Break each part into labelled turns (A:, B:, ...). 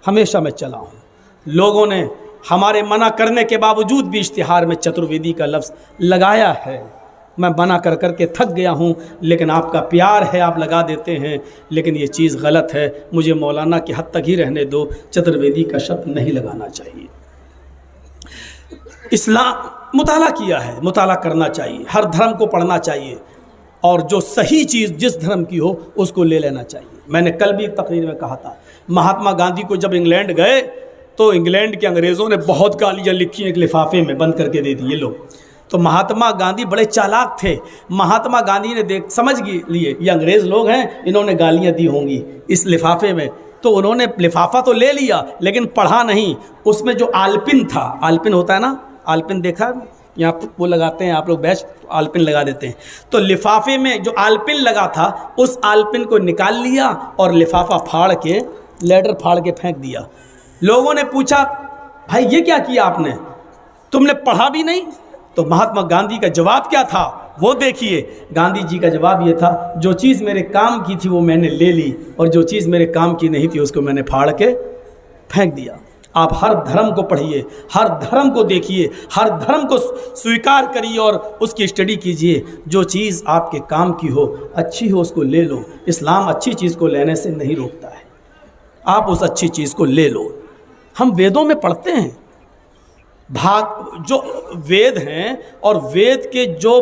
A: हमेशा मैं चला हूँ। लोगों ने हमारे मना करने के बावजूद भी इश्तिहार में चतुर्वेदी का लफ्ज़ लगाया है। मैं मना कर कर के थक गया हूँ, लेकिन आपका प्यार है, आप लगा देते हैं, लेकिन ये चीज़ गलत है। मुझे मौलाना की हद तक ही रहने दो, चतुर्वेदी का शब्द नहीं लगाना चाहिए। इस्लाम मुताला किया है, मुताला करना चाहिए, हर धर्म को पढ़ना चाहिए, और जो सही चीज़ जिस धर्म की हो उसको ले लेना चाहिए। मैंने कल भी तकरीर में कहा था, महात्मा गांधी को जब इंग्लैंड गए तो इंग्लैंड के अंग्रेज़ों ने बहुत गालियाँ लिखी, एक लिफाफे में बंद करके दे दी, ये लो। तो महात्मा गांधी बड़े चालाक थे। महात्मा गांधी ने समझ लिए ये अंग्रेज़ लोग हैं, इन्होंने गालियाँ दी होंगी इस लिफाफे में, तो उन्होंने लिफाफा तो ले लिया लेकिन पढ़ा नहीं। उसमें जो आलपिन था, आलपिन होता है ना, आलपिन देखा यहाँ वो लगाते हैं आप लोग, बैच आलपिन लगा देते हैं, तो लिफाफे में जो आलपिन लगा था उस आलपिन को निकाल लिया और लिफाफा फाड़ के, लेटर फाड़ के फेंक दिया। लोगों ने पूछा, भाई ये क्या किया आपने, तुमने पढ़ा भी नहीं? तो महात्मा गांधी का जवाब क्या था वो देखिए। गांधी जी का जवाब ये था, जो चीज़ मेरे काम की थी वो मैंने ले ली, और जो चीज़ मेरे काम की नहीं थी उसको मैंने फाड़ के फेंक दिया। आप हर धर्म को पढ़िए, हर धर्म को देखिए, हर धर्म को स्वीकार करिए और उसकी स्टडी कीजिए। जो चीज़ आपके काम की हो, अच्छी हो, उसको ले लो। इस्लाम अच्छी चीज़ को लेने से नहीं रोकता है, आप उस अच्छी चीज़ को ले लो। हम वेदों में पढ़ते हैं, जो वेद हैं और वेद के जो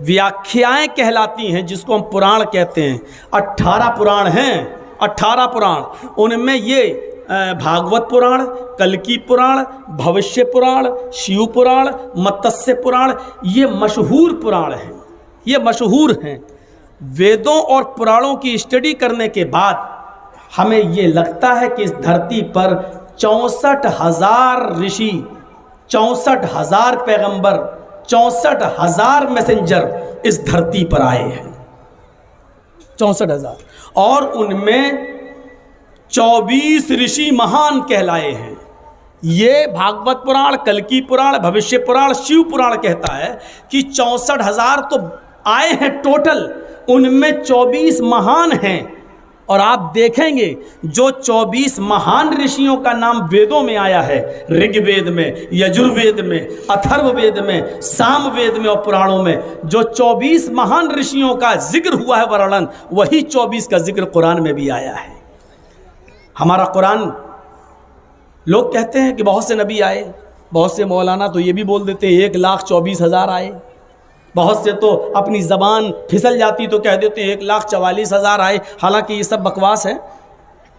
A: व्याख्याएं कहलाती हैं, जिसको हम पुराण कहते हैं, 18 पुराण हैं, 18 पुराण। उनमें ये भागवत पुराण, कल्की पुराण, भविष्य पुराण, शिव पुराण, मत्स्य पुराण, ये मशहूर पुराण हैं, ये मशहूर हैं। वेदों और पुराणों की स्टडी करने के बाद हमें ये लगता है कि इस धरती पर 64,000 ऋषि, 64,000 पैगंबर, 64,000 मैसेंजर इस धरती पर आए हैं, 64,000, और उनमें 24 ऋषि महान कहलाए हैं। ये भागवत पुराण, कल्की पुराण, भविष्य पुराण, शिव पुराण कहता है कि 64,000 तो आए हैं टोटल, उनमें 24 महान हैं। और आप देखेंगे जो 24 महान ऋषियों का नाम वेदों में आया है, ऋग्वेद में, यजुर्वेद में, अथर्ववेद में, सामवेद में और पुराणों में, जो 24 महान ऋषियों का जिक्र हुआ है, वर्णन, वही 24 का जिक्र कुरान में भी आया है। हमारा कुरान, लोग कहते हैं कि बहुत से नबी आए, बहुत से मौलाना तो ये भी बोल देते हैं 1,24,000 आए, बहुत से तो अपनी ज़बान फिसल जाती तो कह देते हैं 1,44,000 आए। हालांकि ये सब बकवास है,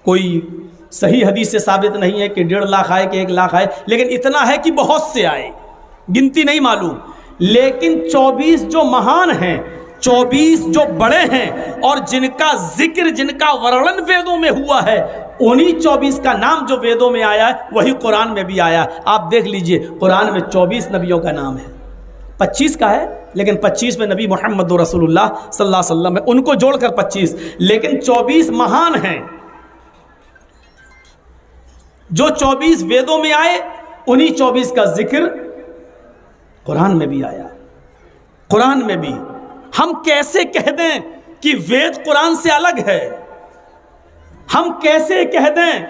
A: कोई सही हदीस से साबित नहीं है कि 1.5 लाख आए कि 1 लाख आए, लेकिन इतना है कि बहुत से आए, गिनती नहीं मालूम। लेकिन 24 जो महान हैं, 24 जो बड़े हैं और जिनका जिक्र, जिनका वर्णन वेदों में हुआ है, उन्हीं 24 का नाम जो वेदों में आया है वही कुरान में भी आया है। आप देख लीजिए, कुरान में 24 नबियों का नाम है, 25 का है, लेकिन 25 में नबी मोहम्मद रसूलुल्लाह सल्लल्लाहु अलैहि वसल्लम है, उनको जोड़कर 25, लेकिन 24 महान हैं। जो 24 वेदों में आए, उन्हीं 24 का जिक्र कुरान में भी आया। कुरान में भी हम कैसे कह दें कि वेद कुरान से अलग है? हम कैसे कह दें,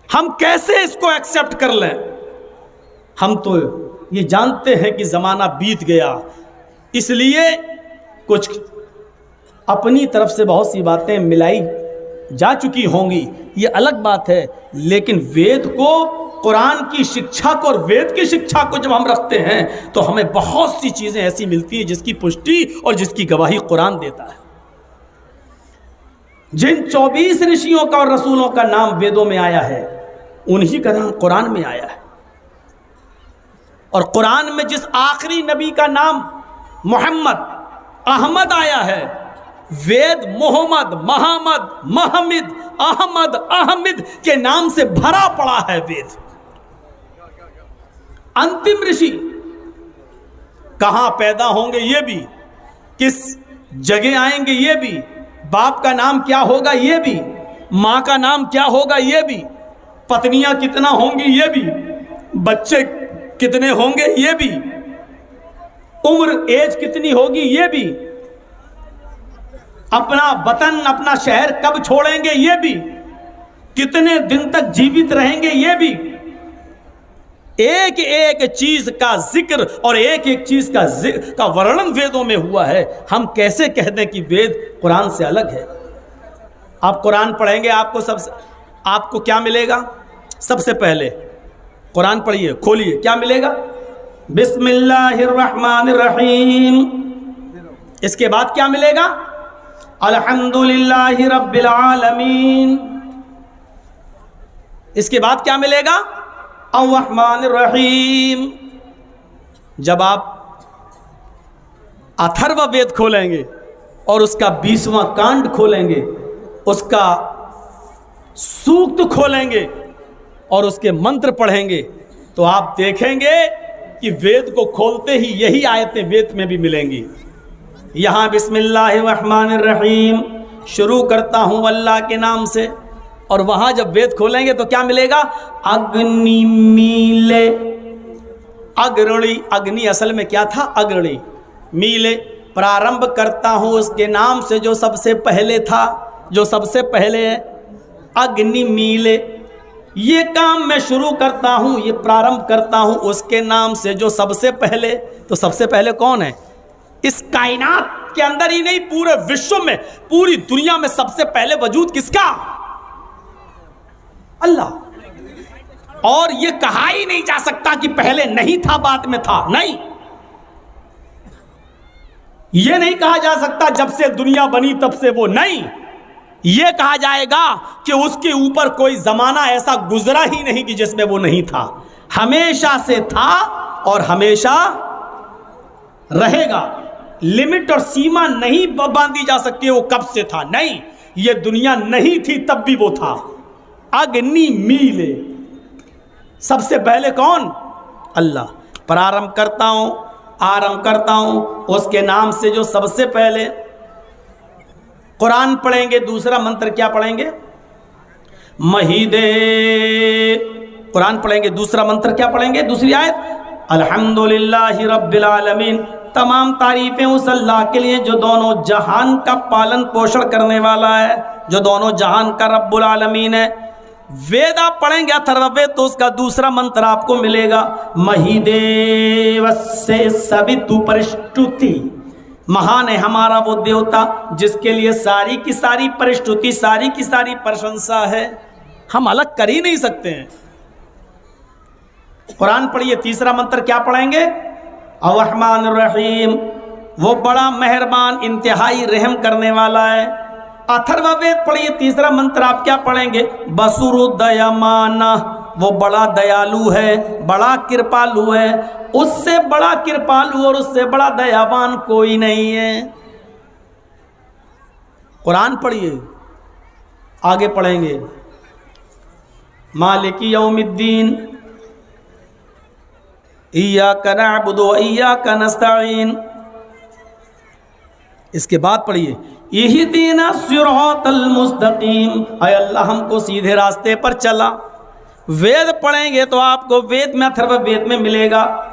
A: हम कैसे इसको एक्सेप्ट कर लें? हम तो ये जानते हैं कि ज़माना बीत गया, इसलिए कुछ अपनी तरफ से बहुत सी बातें मिलाई जा चुकी होंगी, ये अलग बात है। लेकिन वेद को, कुरान की शिक्षा को और वेद की शिक्षा को जब हम रखते हैं तो हमें बहुत सी चीज़ें ऐसी मिलती हैं जिसकी पुष्टि और जिसकी गवाही कुरान देता है। जिन 24 ऋषियों का और रसूलों का नाम वेदों में आया है, उन्हीं का नाम कुरान में आया है। और कुरान में जिस आखिरी नबी का नाम मोहम्मद, अहमद आया है, वेद मोहम्मद, महमद, महमिद, अहमद, अहमिद के नाम से भरा पड़ा है वेद। अंतिम ऋषि कहां पैदा होंगे ये भी, किस जगह आएंगे ये भी, बाप का नाम क्या होगा ये भी, मां का नाम क्या होगा ये भी, पत्नियां कितना होंगी ये भी, बच्चे कितने होंगे ये भी, उम्र एज कितनी होगी ये भी, अपना वतन, अपना शहर कब छोड़ेंगे ये भी, कितने दिन तक जीवित रहेंगे, ये भी। एक एक चीज का जिक्र और एक एक चीज का वर्णन वेदों में हुआ है। हम कैसे कह दें कि वेद कुरान से अलग है? आप कुरान पढ़ेंगे, आपको क्या मिलेगा? सबसे पहले कुरान पढ़िए, खोलिए, क्या मिलेगा? बिस्मिल्लाहिर्रहमानिर्रहीम। इसके बाद क्या मिलेगा? अल्हम्दुलिल्लाहि रब्बिल आलमीन। इसके बाद क्या मिलेगा? अर्रहमानिर्रहीम। जब आप अथर्ववेद खोलेंगे और उसका 20वां कांड खोलेंगे, उसका सूक्त खोलेंगे और उसके मंत्र पढ़ेंगे, तो आप देखेंगे कि वेद को खोलते ही यही आयतें वेद में भी मिलेंगी। यहां बिस्मिल्लाहिर्रहमानिर्रहीम शुरू करता हूं अल्लाह के नाम से, और वहां जब वेद खोलेंगे तो क्या मिलेगा? अग्नि मीले। अग्रणी, अग्नि असल में क्या था? अग्रणी। मीले, प्रारंभ करता हूं उसके नाम से जो सबसे पहले था, जो सबसे पहले है। अग्नि मीले, ये काम मैं शुरू करता हूं, ये प्रारंभ करता हूं उसके नाम से जो सबसे पहले। तो सबसे पहले कौन है? इस कायनात के अंदर ही नहीं, पूरे विश्व में, पूरी दुनिया में सबसे पहले वजूद किसका? अल्लाह। और ये कहा ही नहीं जा सकता कि पहले नहीं था बाद में था, नहीं। ये नहीं कहा जा सकता जब से दुनिया बनी तब से वो, नहीं। ये कहा जाएगा कि उसके ऊपर कोई जमाना ऐसा गुजरा ही नहीं कि जिसमें वो नहीं था। हमेशा से था और हमेशा रहेगा। लिमिट और सीमा नहीं बांधी जा सकती है वो कब से था, नहीं। ये दुनिया नहीं थी तब भी वो था। अग्नि मीले, सबसे पहले कौन? अल्लाह। प्रारंभ करता हूं, आरंभ करता हूं उसके नाम से जो सबसे पहले। कुरान पढ़ेंगे, दूसरा मंत्र क्या पढ़ेंगे? महीदे। कुरान पढ़ेंगे, दूसरा मंत्र क्या पढ़ेंगे? दूसरी आयत, अल्हम्दुलिल्लाहि रब्बिल आलमीन। तमाम तारीफें उस अल्लाह के लिए जो दोनों जहान का पालन पोषण करने वाला है, जो दोनों जहान का रब्बुल आलमीन है। वेद आप पढ़ेंगे अथर्ववेद, तो उसका दूसरा मंत्र आपको मिलेगा, महिदेवस्य सवितु परिष्टुति। महान है हमारा वो देवता जिसके लिए सारी की सारी परिष्टुति, सारी की सारी प्रशंसा है। हम अलग कर ही नहीं सकते हैं। कुरान पढ़िए, तीसरा मंत्र क्या पढ़ेंगे? अर्रहमानिर्रहीम, वो बड़ा मेहरबान इंतहाई रहम करने वाला है। अथर्ववेद पढ़िए, तीसरा मंत्र आप क्या पढ़ेंगे? बसुरुदयमान, वो बड़ा दयालु है, बड़ा कृपालु है। उससे बड़ा कृपालु और उससे बड़ा दयावान कोई नहीं है। कुरान पढ़िए, आगे पढ़ेंगे मालिकी यौमिद्दीन, इय्याका नअबुदु व इय्याका नस्तईन। इसके बाद पढ़िए इहदीना सिरातल मुस्तकीम, ऐ अल्लाह हमको सीधे रास्ते पर चला। वेद पढ़ेंगे तो आपको वेद में, अथर्ववेद में मिलेगा,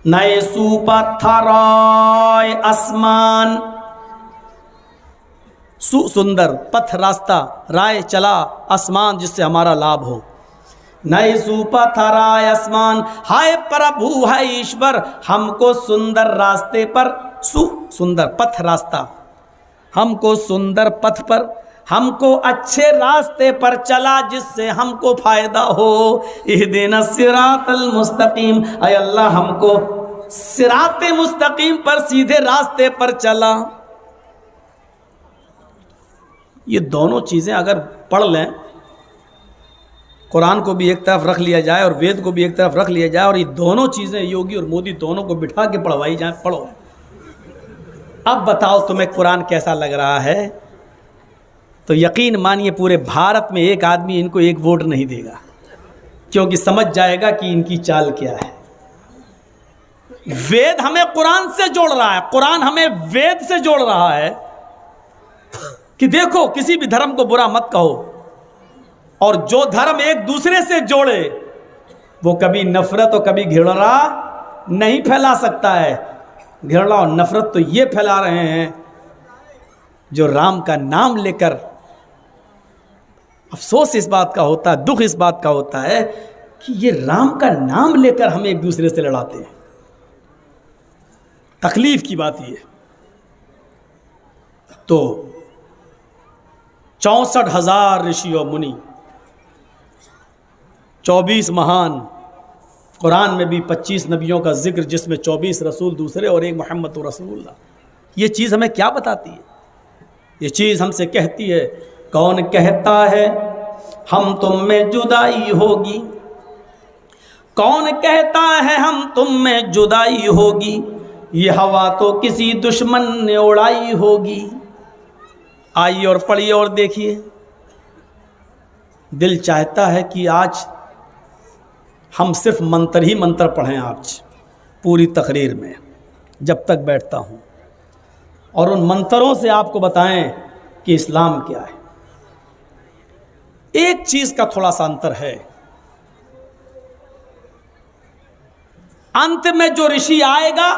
A: नए सुपथराय आसमान, सुंदर पथ रास्ता, राय चला आसमान जिससे हमारा लाभ हो। नए सुपथराय आसमान, हाय प्रभु हाय ईश्वर, हमको सुंदर रास्ते पर, सुंदर पथ रास्ता, हमको सुंदर पथ पर, हमको अच्छे रास्ते पर चला जिससे हमको फायदा हो। इहदिना सिरातल मुस्तकीम, ऐ अल्लाह हमको सिराते मुस्तकीम पर, सीधे रास्ते पर चला। ये दोनों चीजें अगर पढ़ लें, कुरान को भी एक तरफ रख लिया जाए और वेद को भी एक तरफ रख लिया जाए, और ये दोनों चीजें योगी और मोदी दोनों को बिठा के पढ़वाई जाए, पढ़ो। अब बताओ तुम्हें कुरान कैसा लग रहा है? तो यकीन मानिए पूरे भारत में एक आदमी इनको एक वोट नहीं देगा, क्योंकि समझ जाएगा कि इनकी चाल क्या है। वेद हमें कुरान से जोड़ रहा है, कुरान हमें वेद से जोड़ रहा है कि देखो किसी भी धर्म को बुरा मत कहो, और जो धर्म एक दूसरे से जोड़े वो कभी नफरत और कभी घृणा नहीं फैला सकता है। घृणा और नफरत तो ये फैला रहे हैं जो राम का नाम लेकर अफसोस इस बात का होता है, दुख इस बात का होता है कि ये राम का नाम लेकर हम एक दूसरे से लड़ाते हैं। तकलीफ की बात ये। तो 64,000 ऋषि और मुनि, 24 महान, कुरान में भी 25 नबियों का जिक्र, जिसमें 24 रसूल दूसरे और एक मोहम्मद रसूलुल्लाह। ये चीज़ हमें क्या बताती है? ये चीज़ हमसे कहती है, कौन कहता है हम तुम में जुदाई होगी, कौन कहता है हम तुम में जुदाई होगी, ये हवा तो किसी दुश्मन ने उड़ाई होगी। आइए और पढ़िए और देखिए। दिल चाहता है कि आज हम सिर्फ मंत्र ही मंत्र पढ़ें आज पूरी तकरीर में जब तक बैठता हूँ, और उन मंत्रों से आपको बताएं कि इस्लाम क्या है। एक चीज़ का थोड़ा सा अंतर है, अंत में जो ऋषि आएगा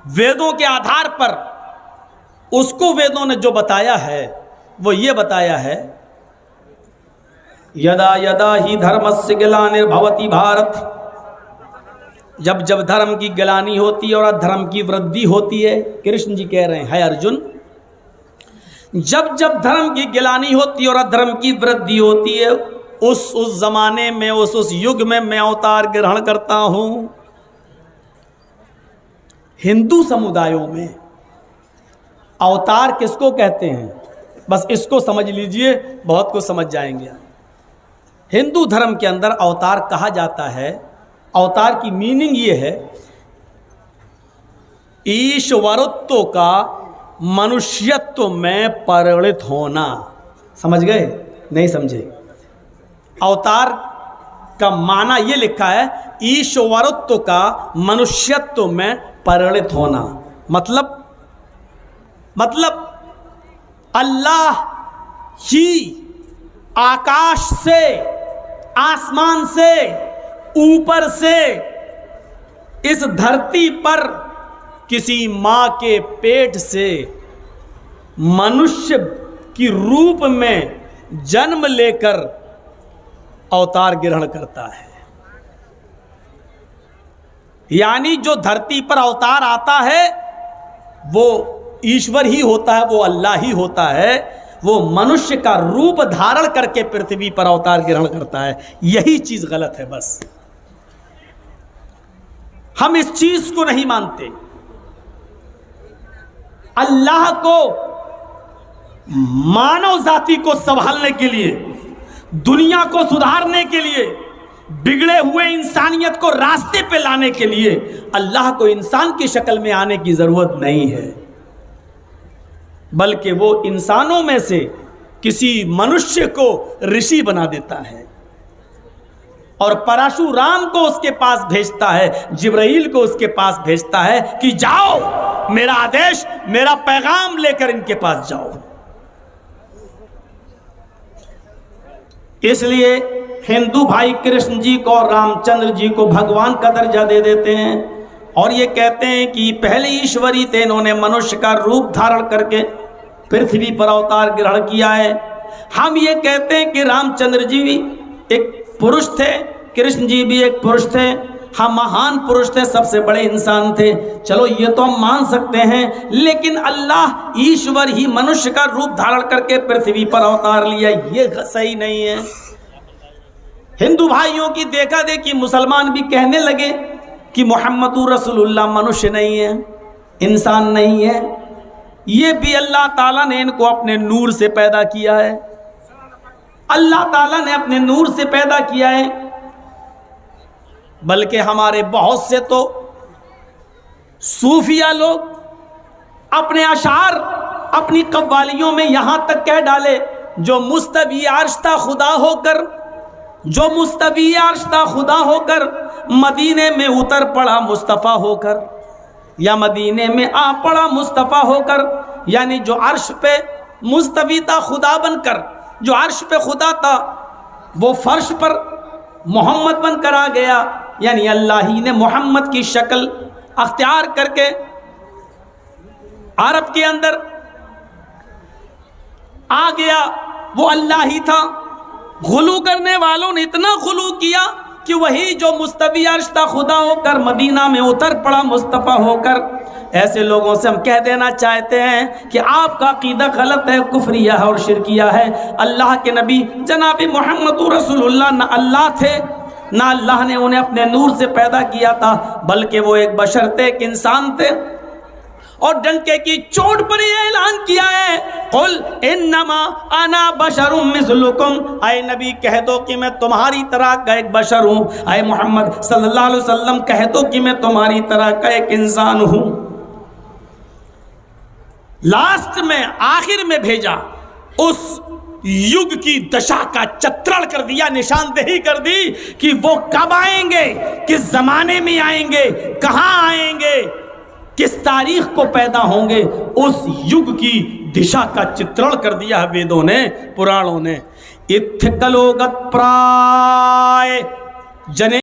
A: वेदों के आधार पर, उसको वेदों ने जो बताया है वो ये बताया है, यदा यदा ही धर्मस्य ग्लानिर्भवति भारत, जब जब धर्म की ग्लानि होती है और अधर्म की वृद्धि होती है। कृष्ण जी कह रहे हैं, अर्जुन, जब जब धर्म की ग्लानि होती है और अधर्म की वृद्धि होती है, उस जमाने में, उस युग में मैं अवतार ग्रहण करता हूं। हिंदू समुदायों में अवतार किसको कहते हैं? बस इसको समझ लीजिए, बहुत कुछ समझ जाएंगे। हिंदू धर्म के अंदर अवतार कहा जाता है, अवतार की मीनिंग ये है, ईश्वरत्व का मनुष्यत्व में परिणित होना। समझ गए? नहीं समझे? अवतार का माना ये लिखा है, ईश्वरत्व का मनुष्यत्व में परिणित होना। मतलब अल्लाह ही आकाश से, आसमान से, ऊपर से इस धरती पर किसी मां के पेट से मनुष्य की रूप में जन्म लेकर अवतार ग्रहण करता है। यानी जो धरती पर अवतार आता है वो ईश्वर ही होता है, वो अल्लाह ही होता है। वो मनुष्य का रूप धारण करके पृथ्वी पर अवतार ग्रहण करता है। यही चीज गलत है। बस हम इस चीज को नहीं मानते। अल्लाह को, मानव जाति को संभालने के लिए, दुनिया को सुधारने के लिए, बिगड़े हुए इंसानियत को रास्ते पे लाने के लिए अल्लाह को इंसान की शक्ल में आने की जरूरत नहीं है, बल्कि वो इंसानों में से किसी मनुष्य को ऋषि बना देता है और परशुराम को उसके पास भेजता है, जिब्राइल को उसके पास भेजता है कि जाओ, मेरा आदेश, मेरा पैगाम लेकर इनके पास जाओ। इसलिए हिंदू भाई कृष्ण जी को और रामचंद्र जी को भगवान का दर्जा दे देते हैं और ये कहते हैं कि पहले ईश्वरी थे, इन्होंने मनुष्य का रूप धारण करके पृथ्वी पर अवतार ग्रहण किया है। हम ये कहते हैं कि रामचंद्र जी भी एक पुरुष थे, कृष्ण जी भी एक पुरुष थे, हम महान पुरुष थे, सबसे बड़े इंसान थे। चलो ये तो हम मान सकते हैं, लेकिन अल्लाह ईश्वर ही मनुष्य का रूप धारण करके पृथ्वी पर अवतार लिया, ये सही नहीं है। हिंदू भाइयों की देखा देखी मुसलमान भी कहने लगे कि मोहम्मदुर रसूलुल्लाह मनुष्य नहीं है, इंसान नहीं है। ये भी अल्लाह ताला ने इनको अपने नूर से पैदा किया है, अल्लाह ताला ने अपने नूर से पैदा किया है। बल्कि हमारे बहुत से तो सूफिया लोग अपने अशार, अपनी कव्वालियों में यहां तक कह डाले, जो मुस्तवी अर्शता खुदा होकर, जो मुस्तवी अर्शता खुदा होकर मदीने में उतर पड़ा मुस्तफ़ा होकर, या मदीने में आ पड़ा मुस्तफ़ा होकर, यानी जो अर्श पे मुस्तवी था खुदा बनकर, जो अर्श पे खुदा था वो फर्श पर मोहम्मद बनकर आ गया, यानी अल्लाह ही ने मोहम्मद की शक्ल अख्तियार करके अरब के अंदर आ गया वो अल्लाह ही था। गुलू करने वालों ने इतना गुलू किया कि वही जो मुस्तवी अर्श था खुदा होकर मदीना में उतर पड़ा मुस्तफ़ा होकर। ऐसे लोगों से हम कह देना चाहते हैं कि आपका अकीदा गलत है, कुफरिया है और शिरकिया है। अल्लाह के नबी जनाब मोहम्मद रसूलुल्लाह न अल्लाह थे, ना अल्लाह ने उन्हें अपने नूर से पैदा किया था, बल्कि वो एक बशर थे, एक इंसान थे। और डंके की चोट पर यह ऐलान किया है, कुल इन्नमा अना बशरुम मिस्लुकुम, आए नबी कह दो कि मैं तुम्हारी तरह का एक बशर हूँ। आए मोहम्मद सल्लल्लाहु अलैहि वसल्लम कह दो कि मैं तुम्हारी तरह का एक इंसान हूँ। लास्ट में आखिर में भेजा, उस युग की दशा का चित्रण कर दिया, निशानदेही कर दी कि वो कब आएंगे, किस जमाने में आएंगे, कहाँ आएंगे, किस तारीख को पैदा होंगे। उस युग की दिशा का चित्रण कर दिया है वेदों ने, पुराणों ने। इत्थकलोगत प्राय जने